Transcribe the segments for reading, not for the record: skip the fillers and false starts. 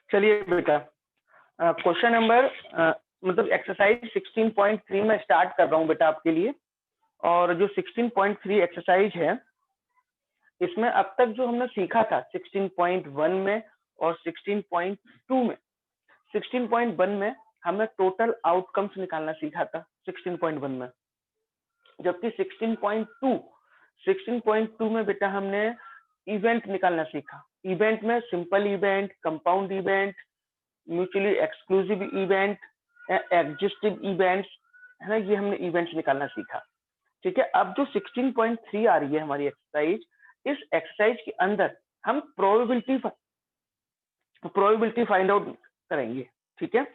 चलिए बेटा, question number मतलब एक्सरसाइज 16.3 में स्टार्ट कर रहा हूँ बेटा आपके लिए। और जो 16.3 एक्सरसाइज है, इसमें अब तक जो हमने सीखा था 16.1 में और 16.2 में, 16.1 में हमने टोटल आउटकम्स निकालना सीखा था 16.1 में, जबकि 16.2 में बेटा हमने इवेंट निकालना सीखा। इवेंट में simple event, compound event, mutually exclusive event, exhaustive events, है ना, ये हमने इवेंट्स निकालना सीखा। ठीक है, अब जो 16.3 आ रही है हमारी एक्सरसाइज, इस एक्सरसाइज के अंदर हम प्रोबेबिलिटी फाइंड आउट करेंगे। ठीक है,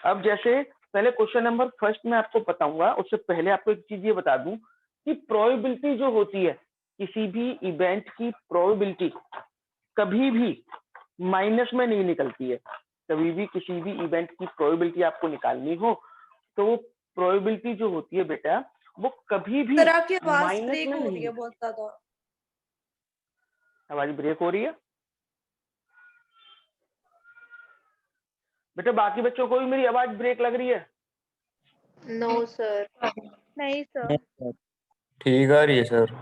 अब जैसे पहले क्वेश्चन नंबर फर्स्ट में आपको बताऊंगा, उससे पहले आपको एक चीज ये बता दूं कि प्रोबेबिलिटी जो होती है, किसी भी इवेंट की प्रोबेबिलिटी कभी भी माइनस में नहीं निकलती है। कभी भी किसी भी इवेंट की प्रोबेबिलिटी आपको निकालनी हो तो वो प्रोबेबिलिटी जो होती है बेटा, वो कभी भी माइनस में नहीं। बहुत ज्यादा आवाज ब्रेक हो रही है बेटा? बाकी बच्चों को भी मेरी आवाज ब्रेक लग रही है? नो सर, नहीं सर, ठीक आ रही है सर।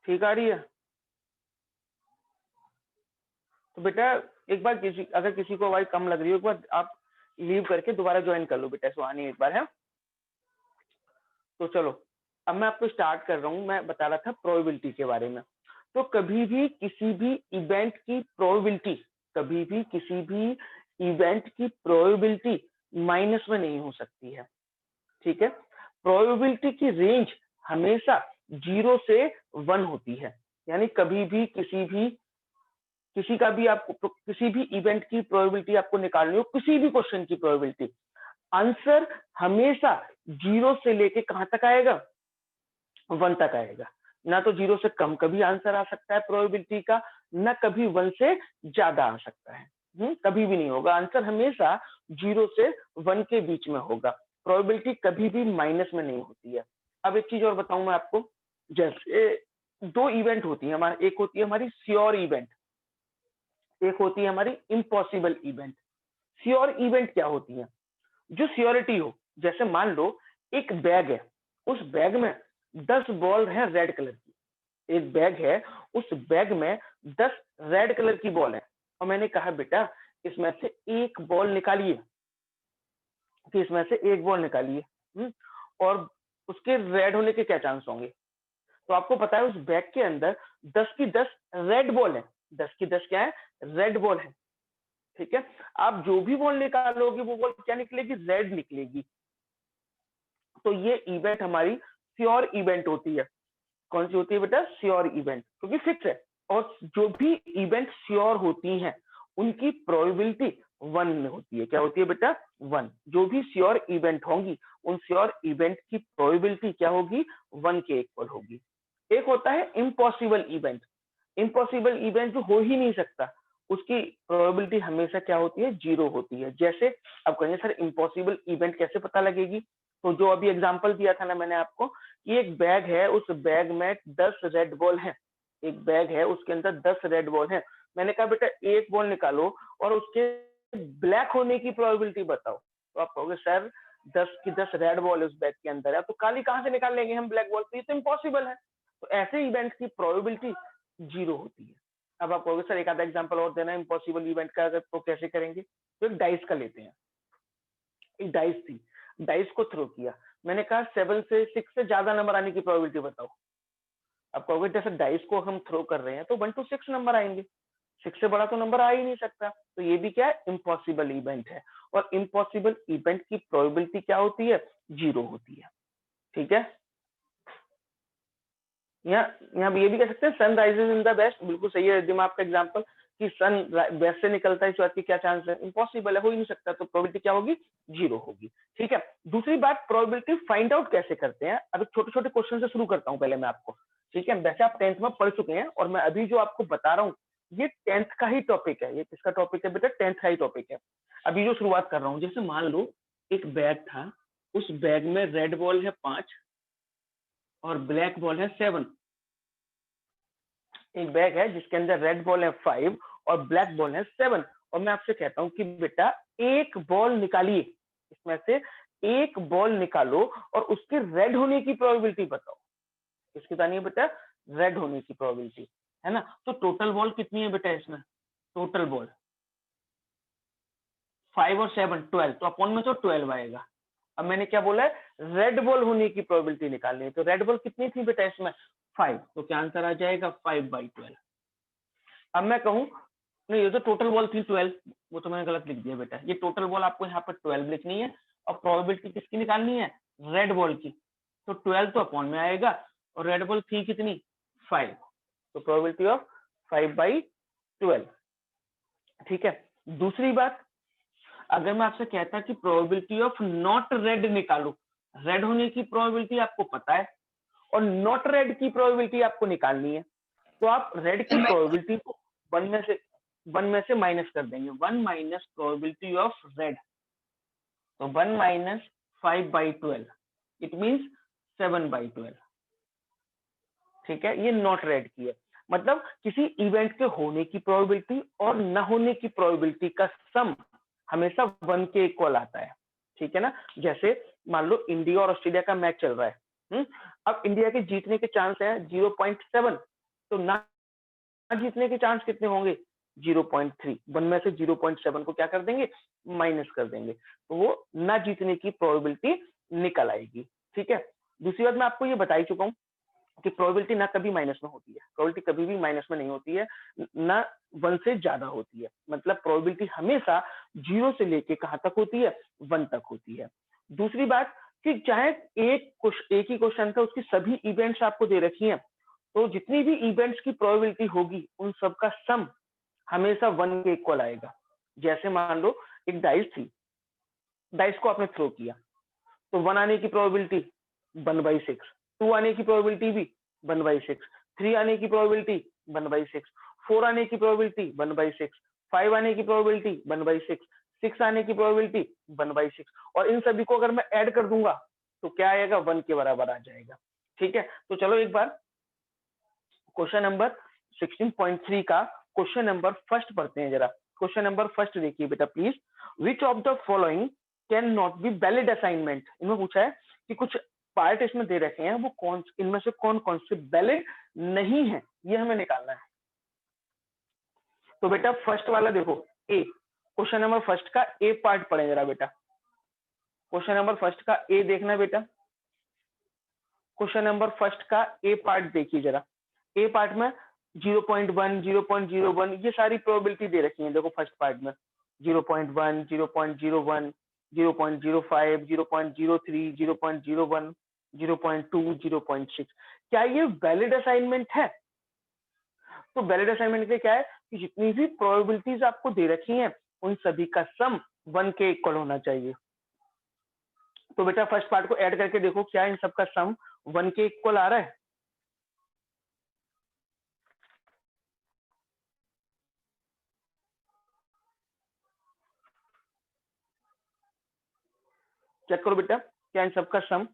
ठीक आ रही है? तो बेटा एक बार अगर किसी को आवाज कम लग रही हो, एक बार आप लीव करके दोबारा ज्वाइन कर लो बेटा, सुहानी एक बार है। तो चलो, अब मैं आपको स्टार्ट कर रहा हूँ। मैं बता रहा था प्रोबेबिलिटी के बारे में। तो कभी भी किसी भी इवेंट की प्रोबेबिलिटी, कभी भी किसी भी इवेंट की प्रोबेबिलिटी माइनस में नहीं हो सकती है। ठीक है, प्रोबेबिलिटी की रेंज हमेशा 0 से 1 होती है। यानी कभी भी किसी का भी आपको किसी भी इवेंट की प्रोबेबिलिटी आपको निकालनी हो, किसी भी क्वेश्चन की प्रोबेबिलिटी, आंसर हमेशा 0 से लेके कहां तक आएगा? 1 तक आएगा। ना तो 0 से कम कभी आंसर आ सकता है प्रोबेबिलिटी का, ना कभी 1 से ज्यादा आ सकता है। कभी भी नहीं होगा, आंसर हमेशा 0 से 1 के बीच में होगा। प्रोबेबिलिटी कभी भी माइनस में नहीं होती है। अब एक चीज और बताऊं मैं आपको, जैसे दो इवेंट होती है हमारी, एक होती है हमारी श्योर इवेंट, एक होती है हमारी इम्पॉसिबल इवेंट। श्योर इवेंट क्या होती है? जो श्योरिटी हो, जैसे मान लो एक बैग है, उस बैग में 10 बॉल है रेड कलर की। एक बैग है, उस बैग में 10 रेड कलर की बॉल है, और मैंने कहा बेटा इसमें से एक बॉल निकालिए, कि इसमें से एक बॉल निकालिए, और उसके रेड होने के क्या चांस होंगे? तो आपको पता है उस बैग के अंदर 10 की 10 रेड बॉल है, 10 की 10 क्या है? रेड बॉल है। ठीक है, आप जो भी बॉल निकालोगे वो बॉल क्या निकलेगी? रेड निकलेगी। तो ये इवेंट हमारी श्योर इवेंट होती है। कौन सी होती है बेटा? श्योर इवेंट, क्योंकि फिक्स है। और जो भी इवेंट श्योर होती हैं उनकी प्रोबेबिलिटी 1 में होती है। क्या होती है बेटा? 1। जो भी श्योर इवेंट होंगी उन श्योर इवेंट की प्रोबेबिलिटी क्या होगी? 1 के इक्वल होगी। एक होता है इम्पॉसिबल इवेंट। इम्पॉसिबल इवेंट जो हो ही नहीं सकता, उसकी प्रोबेबिलिटी हमेशा क्या होती है? 0 होती है। जैसे अब कहेंगे सर इम्पॉसिबल इवेंट कैसे पता लगेगी? तो जो अभी एग्जांपल दिया था ना मैंने आपको, कि एक बैग है, उस बैग में 10 रेड बॉल है। एक बैग है, उसके अंदर 10 रेड बॉल है। मैंने कहा बेटा एक बॉल निकालो और उसके ब्लैक होने की प्रोबेबिलिटी बताओ। तो आप कहोगे सर 10 की 10 रेड बॉल उस बैग के अंदर है, तो काली कहां से निकाल लेंगे हम ब्लैक बॉल? तो ये तो इम्पॉसिबल है। तो ऐसे इवेंट की प्रोबेबिलिटी 0 होती है। अब आप कहोगे सर एक आधा एग्जांपल और देना इम्पॉसिबल इवेंट का, अगर तो कैसे करेंगे? तो एक डाइस का लेते हैं। एक डाइस थी, डाइस को थ्रो किया, मैंने कहा 7 से 6 से ज्यादा नंबर आने की प्रोबेबिलिटी बताओ। अब कहोगे जैसे डाइस को हम थ्रो कर रहे हैं तो 1 to 6 नंबर आएंगे, 6 से बड़ा तो नंबर आ ही नहीं सकता। तो ये भी क्या है? इम्पॉसिबल इवेंट है। और इम्पॉसिबल इवेंट की प्रोबेबिलिटी क्या होती है? 0 होती है। ठीक है, यहाँ ये भी कह सकते हैं sun rises in the west, बिल्कुल सही है दिमाग का एग्जांपल, कि सन वेस्ट से निकलता है इस बात की क्या चांस है? इम्पॉसिबल है, हो ही नहीं सकता। तो प्रोबेबिलिटी क्या होगी? 0 होगी। ठीक है, दूसरी बात, प्रोबेबिलिटी फाइंड आउट कैसे करते हैं? अभी छोटे छोटे क्वेश्चन से शुरू करता हूँ पहले मैं आपको। ठीक है, वैसे आप 10th में पढ़ चुके हैं, और मैं अभी जो आपको बता रहा हूँ ये 10th का ही टॉपिक है। ये किसका टॉपिक है बेटा? 10th का ही टॉपिक है। अभी जो शुरुआत कर रहा हूँ, जैसे मान लो एक बैग था, उस बैग में रेड बॉल है 5 और ब्लैक बॉल है 7। एक बैग है जिसके अंदर रेड बॉल है 5 और ब्लैक बॉल है 7, और मैं आपसे कहता हूँ कि बेटा एक बॉल निकालिए, इसमें से एक बॉल निकालो और उसके रेड होने की प्रोबेबिलिटी बताओ। इसकी बतानी बेटा रेड होने की प्रोबेबिलिटी, है ना। तो टोटल बॉल कितनी है बेटा इसमें, टोटल बॉल 5 और 7 12, तो अपॉन में तो 12 आएगा। अब मैंने क्या बोला है, रेड बॉल होने की प्रोबेबिलिटी निकालनी है, तो रेड बॉल कितनी थी बेटा इसमें 5, तो क्या आंसर आ जाएगा 5/12। अब मैं कहूं नहीं, ये तो टोटल बॉल थी 12, वो तो मैंने गलत लिख दिया बेटा, ये टोटल बॉल आपको यहाँ पर 12 लिखनी है और प्रोबेबिलिटी किसकी निकालनी है, रेड बॉल की। तो 12 तो अपॉन में आएगा और रेड बॉल थी कितनी 5, तो प्रोबेबिलिटी ऑफ 5/12। ठीक है। दूसरी बात, अगर मैं आपसे कहता कि प्रोबेबिलिटी ऑफ नॉट रेड निकालो, रेड होने की प्रोबेबिलिटी आपको पता है और नॉट रेड की प्रोबेबिलिटी आपको निकालनी है, तो आप रेड की प्रोबेबिलिटी को 1 में से माइनस कर देंगे, 1 माइनस प्रोबेबिलिटी ऑफ रेड, तो 1 माइनस 5/12, इट मीन्स 7/12। ठीक है, ये नॉट रेड की है, मतलब किसी इवेंट के होने की प्रोबेबिलिटी और न होने की प्रोबेबिलिटी का सम हमेशा 1 के इक्वल आता है। ठीक है ना, जैसे मान लो इंडिया और ऑस्ट्रेलिया का मैच चल रहा है, अब इंडिया के जीतने के चांस है 0.7, तो ना जीतने के चांस कितने होंगे 0.3, 1 में से 0.7 को क्या कर देंगे माइनस कर देंगे, तो वो ना जीतने की प्रोबेबिलिटी निकल आएगी। ठीक है। दूसरी बात मैं आपको ये बता ही चुका हूँ कि प्रोबेबिलिटी ना कभी माइनस में होती है, प्रोबेबिलिटी कभी भी माइनस में नहीं होती है, ना 1 से ज्यादा होती है, मतलब प्रोबेबिलिटी हमेशा 0 से लेके कहाँ तक होती है 1 तक होती है। दूसरी बात कि चाहे एक ही क्वेश्चन था, उसकी सभी इवेंट्स आपको दे रखी हैं, तो जितनी भी इवेंट्स की प्रोबेबिलिटी होगी उन सबका सम हमेशा 1 के इक्वल आएगा। जैसे मान लो एक डाइस थी, डाइस को आपने थ्रो किया, तो 1 आने की प्रोबेबिलिटी 1/6, 2 आने की प्रोबेबिलिटी भी 1/6, 3 आने की प्रोबेबिलिटी 1/6, 4 आने की प्रोबेबिलिटी 1/6, 5 आने की प्रोबेबिलिटी 1/6, 6 आने की प्रोबेबिलिटी 1/6, और इन सभी को अगर मैं ऐड कर दूंगा तो क्या आएगा 1 के बराबर आ जाएगा। ठीक है, तो चलो एक बार क्वेश्चन नंबर 16.3 का क्वेश्चन नंबर फर्स्ट पढ़ते हैं जरा। क्वेश्चन नंबर फर्स्ट देखिए बेटा please, which of the following can not be valid assignment. इनमें पूछा है कि कुछ पार्ट इसमें दे रखे हैं, वो कौन, इनमें से कौन कौन से वैलिड नहीं है, ये हमें निकालना है। तो बेटा फर्स्ट वाला देखो, ए, क्वेश्चन नंबर फर्स्ट का ए पार्ट पढ़े जरा बेटा। क्वेश्चन नंबर फर्स्ट का ए देखना बेटा, क्वेश्चन नंबर फर्स्ट का ए पार्ट देखिए जरा। ए पार्ट में 0.1, 0.01 ये सारी प्रोबेबिलिटी दे रखी है, देखो फर्स्ट पार्ट में 0.1, 0.01, 0.05, 0.03, 0.01, 0.2, 0.6। क्या ये वैलिड असाइनमेंट है? तो वैलिड असाइनमेंट के क्या है कि जितनी भी प्रोबेबिलिटीज आपको दे रखी हैं उन सभी का सम 1 के इक्वल होना चाहिए। तो बेटा फर्स्ट पार्ट को ऐड करके देखो क्या इन सबका सम 1 के इक्वल आ रहा है। चेक करो बेटा, क्या इन सबका सम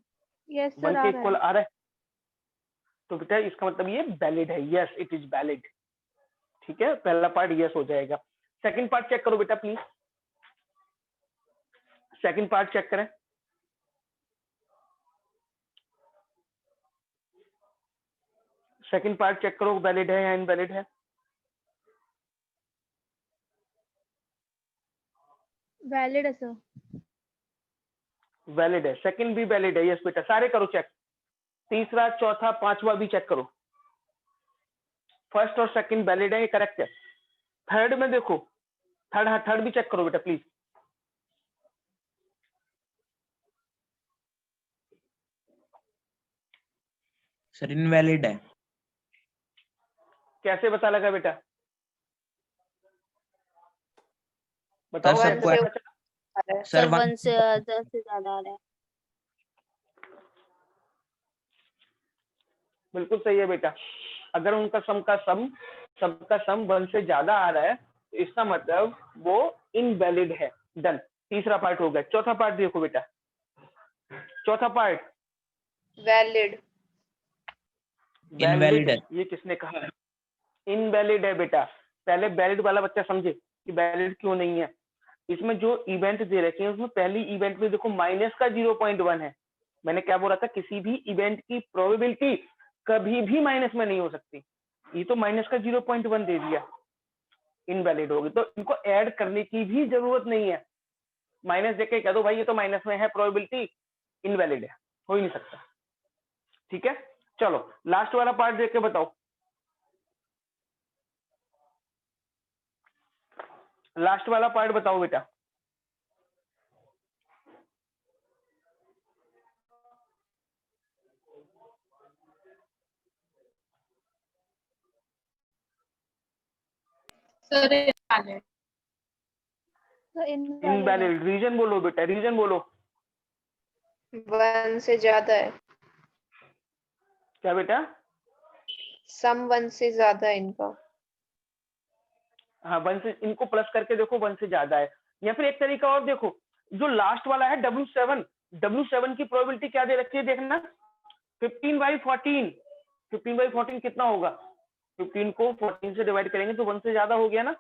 यस 1 सर के आ रहा इक्वल है। आ रहा है? तो बेटा इसका मतलब ये वैलिड है, यस इट इज वैलिड। ठीक है, पहला पार्ट यस हो जाएगा। सेकंड पार्ट चेक करो बेटा प्लीज, सेकंड पार्ट चेक करें। सेकंड पार्ट चेक करो वैलिड है या इनवैलिड है। वैलिड है सर। वैलिड है, सेकंड भी वैलिड है, यस बेटा सारे करो चेक। तीसरा, चौथा, पांचवा भी चेक करो, फर्स्ट और सेकंड वैलिड है, ये करेक्ट है। थर्ड में देखो, थर्ड, हाँ थर्ड भी चेक करो बेटा प्लीज। सर इनवैलिड है। कैसे पता लगा बेटा, बताओ सर, कैसे पता चला? सर 1 से 10 से ज्यादा आ रहा है। बिल्कुल सही है बेटा, अगर उनका सबका सम 1 से ज्यादा आ रहा है तो इसका मतलब वो इनवैलिड है। डन, तीसरा पार्ट हो गया। चौथा पार्ट देखो बेटा, चौथा पार्ट वैलिड। इनवैलिड है। ये किसने कहा है? इनवैलिड है बेटा, पहले वैलिड वाला बच्चा समझे कि वैलिड क्यों नहीं है। इसमें जो इवेंट दे रखे हैं उसमें पहली इवेंट में देखो माइनस का 0.1 है। मैंने क्या बोला था, किसी भी इवेंट की प्रोबेबिलिटी कभी भी माइनस में नहीं हो सकती। ये तो माइनस का 0.1 दे दिया, इनवैलिड होगी। तो इनको ऐड करने की भी जरूरत नहीं है, माइनस देख के कह दो भाई ये तो माइनस में है, प्रोबेबिलिटी इनवैलिड है, हो ही नहीं सकता। ठीक है, चलो लास्ट वाला पार्ट देख के बताओ। लास्ट वाला पार्ट बताओ बेटा। Sir invalid. इनवैलिड, रीजन बोलो बेटा, रीजन बोलो। 1 से ज्यादा है, क्या बेटा? सम 1 से ज्यादा है इनका। हाँ 1 से, इनको प्लस करके देखो 1 से ज्यादा है। या फिर एक तरीका और देखो, जो लास्ट वाला है W7, W7 की प्रोबेबिलिटी क्या दे रखी है देखना, 15/14। 15/14 कितना होगा? 15 को 14 से डिवाइड करेंगे तो 1 से ज्यादा हो गया ना।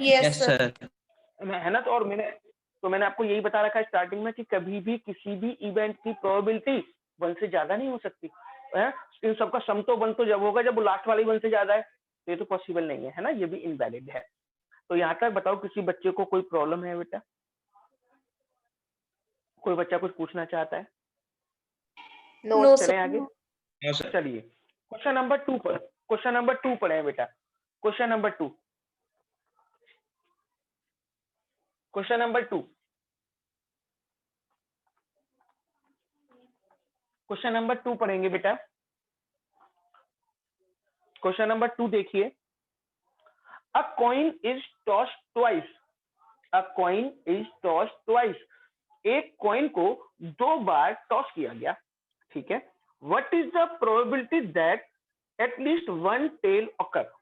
Yes sir. है ना। तो और मैंने आपको यही बता रखा है स्टार्टिंग में कि कभी भी किसी भी इवेंट की प्रोबेबिलिटी 1 से ज्यादा नहीं हो सकती है। इन सबका सम तो 1 तो जब होगा जब वो लास्ट वाली 1 से ज्यादा है, तो ये तो पॉसिबल नहीं है, है ना, ये भी इनवैलिड है। तो यहाँ तक बताओ, किसी बच्चे को कोई प्रॉब्लम है बेटा? कोई बच्चा कुछ पूछना चाहता है? नो चलें आगे। No sir. चलिए क्वेश्चन नंबर 2 पर, क्वेश्चन नंबर 2 पढ़े बेटा। Question number 2, question number 2, question number 2 पढ़ेंगे बेटा। क्वेश्चन नंबर 2 देखिए, a coin is tossed twice, a coin is tossed twice, एक कॉइन को 2 बार टॉस किया गया, ठीक है। What is the probability that at least 1 tail occur,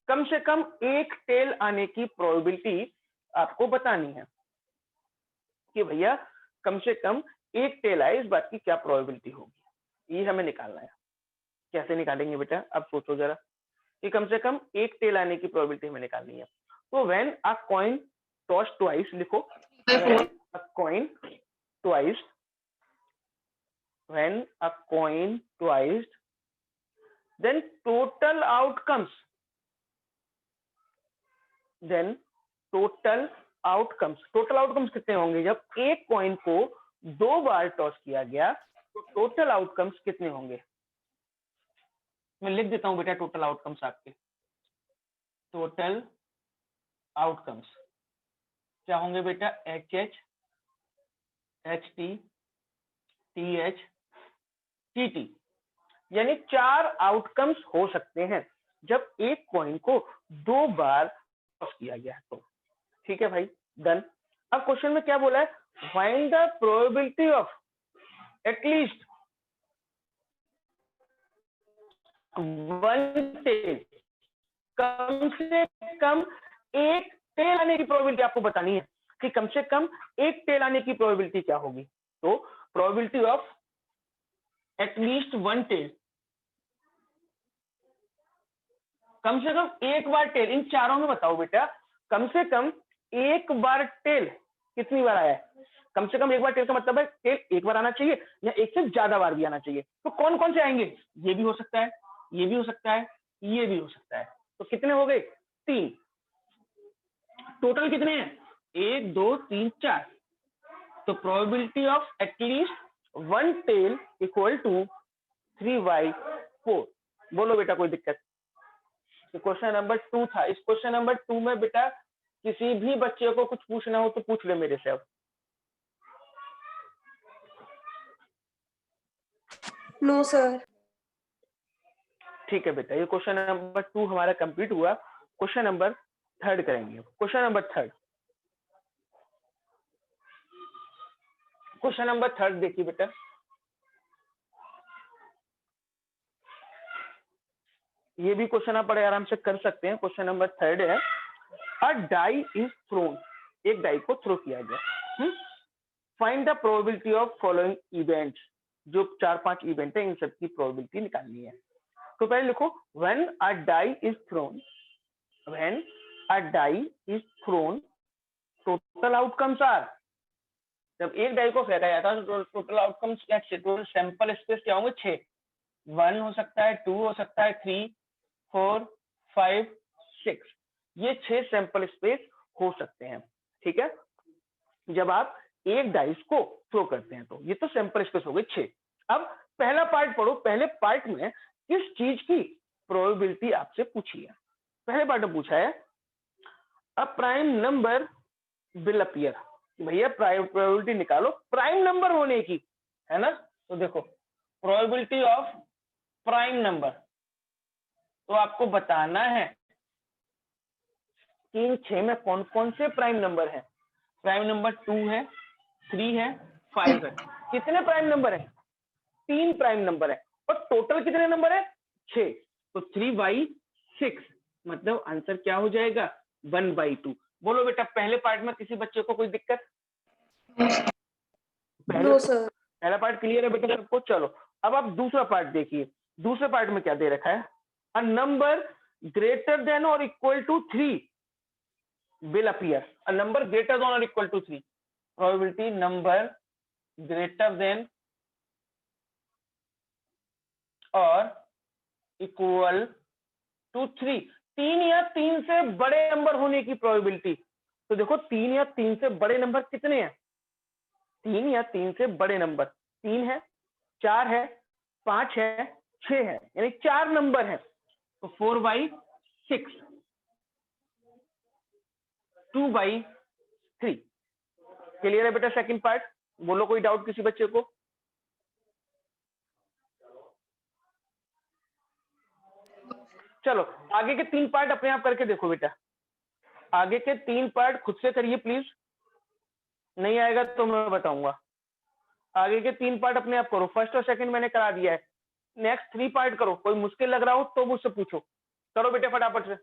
कम से कम एक टेल आने की प्रोबेबिलिटी आपको बतानी है कि भैया कम से कम एक टेल आए, इस बात की क्या प्रोबेबिलिटी होगी, ये हमें निकालना है। कैसे निकालेंगे बेटा, अब सोचो जरा कि कम से कम एक टेल आने की प्रोबेबिलिटी हमें निकालनी है। तो when a coin toss twice लिखो, when a coin twice, when a coin twice, then total outcomes, then total outcomes, total outcomes कितने होंगे? जब एक कॉइन को 2 बार टॉस किया गया तो टोटल आउटकम्स कितने होंगे? मैं लिख देता हूं बेटा टोटल आउटकम्स आपके। टोटल आउटकम्स क्या होंगे बेटा? HH, HT, TH, TT, यानी 4 आउटकम्स हो सकते हैं जब एक कॉइन को 2 बार टॉस किया गया तो। ठीक है भाई, डन। अब क्वेश्चन में क्या बोला है? Find the probability of at least 1 tail, कम से कम एक टेल आने की प्रोबेबिलिटी आपको बतानी है कि कम से कम एक टेल आने की प्रोबेबिलिटी क्या होगी। तो प्रोबेबिलिटी ऑफ एटलीस्ट 1 टेल, कम से कम एक बार टेल, इन चारों में बताओ बेटा कम से कम एक बार टेल कितनी बार आया है। कम से कम एक बार टेल का मतलब है टेल एक बार आना चाहिए या एक से ज्यादा बार भी आना चाहिए। तो कौन कौन से आएंगे? ये भी हो सकता है, ये भी हो सकता है, ये भी हो सकता है। तो कितने हो गए? 3। टोटल कितने हैं? 1 2 3 4। तो probability of at least 1 tail equal to 3/4। बोलो बेटा कोई दिक्कत? तो क्वेश्चन नंबर 2 था। इस क्वेश्चन नंबर 2 में बेटा किसी भी बच्चे को कुछ पूछना हो तो पूछ ले मेरे से अब। No sir. ठीक है बेटा, ये क्वेश्चन नंबर 2 हमारा कंप्लीट हुआ। क्वेश्चन नंबर 3 करेंगे। क्वेश्चन नंबर 3, क्वेश्चन नंबर 3 देखिए बेटा। ये भी क्वेश्चन आप बड़े आराम से कर सकते हैं। क्वेश्चन नंबर 3 है, अ डाई इज थ्रोन, एक डाई को थ्रो किया गया। Find the probability of following events, जो 4-5 इवेंट है इन सब की प्रोबेबिलिटी निकालनी है। तो पहले लिखो when a die is thrown, when a die is thrown total outcomes are, जब एक डाई को फेंका जाता है तो टोटल आउटकम्स क्या, टोटल सैंपल स्पेस क्या होंगे 6, 1 हो सकता है, 2 हो सकता है, 3, 4, 5, 6, ये 6 सैंपल स्पेस हो सकते हैं। ठीक है, जब आप एक डाइस को थ्रो करते हैं तो ये तो सैंपल स्पेस हो गई 6। अब पहला पार्ट पढ़ो, पहले पार्ट में किस चीज की प्रोबेबिलिटी आपसे पूछी है। पहले पार्ट में पूछा है a prime number will appear, भैया प्रोबेबिलिटी निकालो प्राइम नंबर होने की, है ना। तो देखो प्रोबेबिलिटी ऑफ प्राइम नंबर, तो आपको बताना है कि इन 6 में कौन कौन से प्राइम नंबर है। प्राइम नंबर 2 है, 3 है, 5 है। कितने प्राइम नंबर है? 3 प्राइम नंबर है, और टोटल कितने नंबर है? 6। तो 3/6 मतलब आंसर क्या हो जाएगा? 1/2। बोलो बेटा, पहले पार्ट में किसी बच्चे को कोई दिक्कत? No sir. पहला पार्ट क्लियर है बेटा सबको? चलो अब आप दूसरा पार्ट देखिए। दूसरे पार्ट में क्या दे रखा है? अ नंबर ग्रेटर देन और equal to 3 will appear, a number greater than or equal to 3, probability number greater than or equal to 3, 3 या 3 से बड़े नंबर होने की प्रोबेबिलिटी। तो देखो 3 या 3 से बड़े नंबर कितने हैं? 3 या 3 से बड़े नंबर 3 है, 4 है, 5 है, 6 है, यानी 4 नंबर है। तो 4/6, 2/3। क्लियर है बेटा सेकंड पार्ट? बोलो कोई डाउट किसी बच्चे को? चलो आगे के 3 पार्ट अपने आप करके देखो बेटा, आगे के 3 पार्ट खुद से करिए प्लीज, नहीं आएगा तो मैं बताऊंगा। आगे के 3 पार्ट अपने आप करो, फर्स्ट और सेकंड मैंने करा दिया है, नेक्स्ट 3 पार्ट करो। कोई मुश्किल लग रहा हो तो मुझसे पूछो। करो बेटा फटाफट से।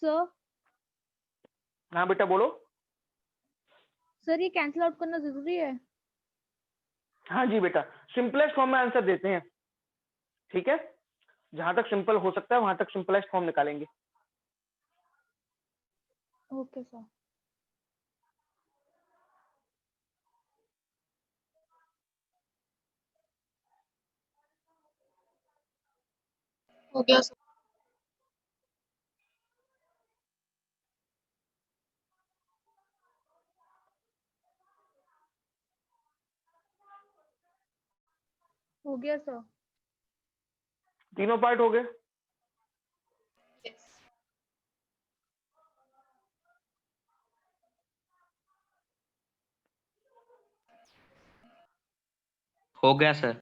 सर हाँ बेटा बोलो। सर ये कैंसिल आउट करना जरूरी है? हाँ जी बेटा, सिंपलेस्ट फॉर्म में आंसर देते हैं। ठीक है, जहां तक सिंपल हो सकता है वहां तक सिंपलेस्ट फॉर्म निकालेंगे। Okay sir. हो गया सर। हो गया सर। तीनों पार्ट हो गए? हो गया सर।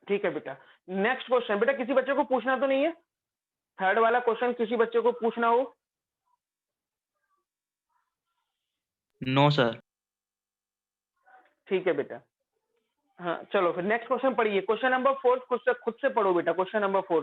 ठीक है बेटा, नेक्स्ट क्वेश्चन। बेटा किसी बच्चे को पूछना तो नहीं है? थर्ड वाला क्वेश्चन किसी बच्चे को पूछना हो? No sir. ठीक है बेटा। हाँ चलो फिर नेक्स्ट क्वेश्चन पढ़िए, क्वेश्चन नंबर 4 खुद से पढ़ो बेटा। Question number 4